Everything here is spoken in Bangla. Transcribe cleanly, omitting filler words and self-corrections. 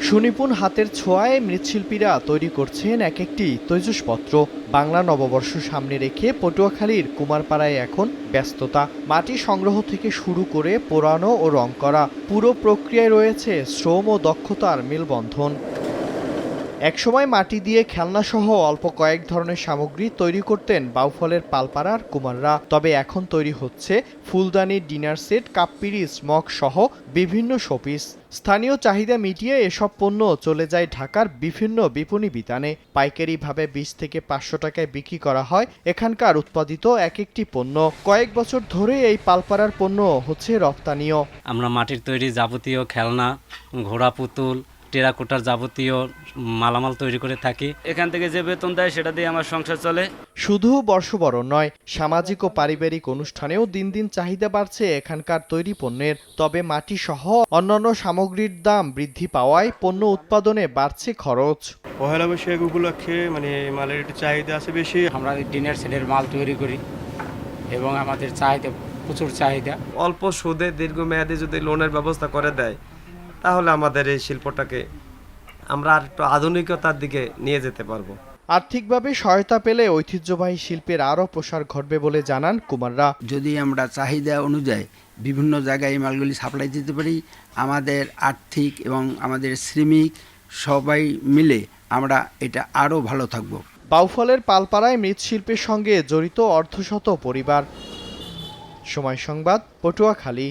সুনিপুণ হাতের ছোঁয়ায় মৃৎশিল্পীরা তৈরি করছেন এক একটি তৈজসপত্র। বাংলা নববর্ষ সামনে রেখে পটুয়াখালীর কুমারপাড়ায় এখন ব্যস্ততা। মাটি সংগ্রহ থেকে শুরু করে পোড়ানো ও রং করা, পুরো প্রক্রিয়ায় রয়েছে শ্রম ও দক্ষতার মেলবন্ধন। একসময় মাটি দিয়ে খেলনাসহ অল্প কয়েক ধরনের সামগ্রী তৈরি করতেন বাউফলের পালপাড়ার কুমাররা। তবে এখন তৈরি হচ্ছে ফুলদানি, ডিনার সেট, কাপ পিরিচ, মগ সহ বিভিন্ন শোপিস। স্থানীয় চাহিদা মিটিয়ে এসব পণ্য চলে যায় ঢাকার বিভিন্ন বিপণী বিতানে। পাইকারিভাবে 20 থেকে 500 টাকায় বিক্রি করা হয় এখানকার উৎপাদিত এক একটি পণ্য। কয়েক বছর ধরে এই পালপাড়ার পণ্য হচ্ছে রপ্তানিও। আমরা মাটির তৈরি যাবতীয় খেলনা, ঘোড়া পুতুল, টেরাকোটার যাবতীয় মালামাল তৈরি করে থাকি। এখান থেকে যে বেতন দেয় সেটা দিয়ে আমার সংসার চলে। শুধু বর্ষবরণ নয়, সামাজিক ও পারিবারিক অনুষ্ঠানেও দিন দিন চাহিদা বাড়ছে এখানকার তৈরি পণ্যের। তবে মাটি সহ অন্যান্য সামগ্রীর দাম বৃদ্ধি পাওয়ায় পণ্য উৎপাদনে বাড়ছে খরচ। পহেলা বৈশাখ উপলক্ষে মালের একটু চাহিদা আছে বেশি। আমরা ডিনার সেটের মাল তৈরি করি এবং আমাদের চাহিদা প্রচুর চাহিদা। অল্প সুদে দীর্ঘমেয়াদী যদি লোনের ব্যবস্থা করে দেয় তাহলে আমাদের এই শিল্পটাকে আমরা আর একটু আধুনিকতার দিকে নিয়ে যেতে পারবো। আর্থিকভাবে সহায়তা পেলে ঐতিহ্যবাহী শিল্পের আরও প্রসার ঘটবে বলে জানান কুমাররা। যদি আমরা চাহিদা অনুযায়ী বিভিন্ন জায়গায় এই মালগুলি সাপ্লাই দিতে পারি, আমাদের আর্থিক এবং আমাদের শ্রমিক সবাই মিলে আমরা এটা আরও ভালো থাকব। বাউফলের পালপাড়ায় মৃৎশিল্পের সঙ্গে জড়িত অর্ধশত পরিবার। সময় সংবাদ, পটুয়াখালী।